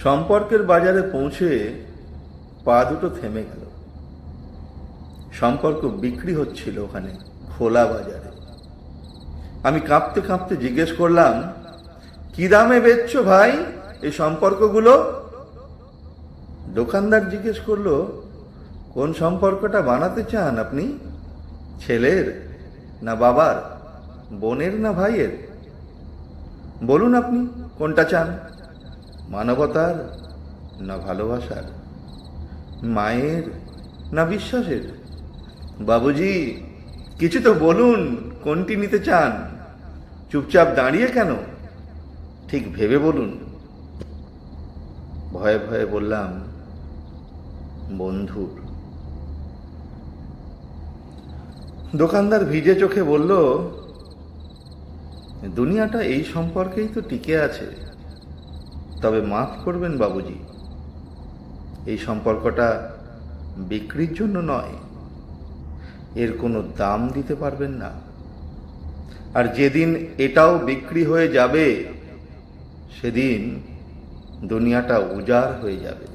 সম্পর্কের বাজারে পৌঁছে পা দুটো থেমে গেল। সম্পর্ক বিক্রি হচ্ছিল ওখানে খোলা বাজারে। আমি কাঁপতে কাঁপতে জিজ্ঞেস করলাম, কি দামে বেচছো ভাই এই সম্পর্কগুলো? দোকানদার জিজ্ঞেস করলো, কোন সম্পর্কটা বানাতে চান আপনি? ছেলের না বাবার, বোনের না ভাইয়ের? বলুন আপনি কোনটা চান, মানবতার না ভালোবাসার, মায়ের না বিশ্বাসের? বাবুজি কিছু তো বলুন, কোনটি নিতে চান? চুপচাপ দাঁড়িয়ে কেন, ঠিক ভেবে বলুন। ভয়ে ভয়ে বললাম, বন্ধুর। দোকানদার ভিজে চোখে বলল, দুনিয়াটা এই সম্পর্কেই তো টিকে আছে। তবে মাফ করবেন বাবুজি, এই সম্পর্কটা বিক্রির জন্য নয়, এর কোনো দাম দিতে পারবেন না। আর যেদিন এটাও বিক্রি হয়ে যাবে, সেদিন দুনিয়াটা উজাড় হয়ে যাবে।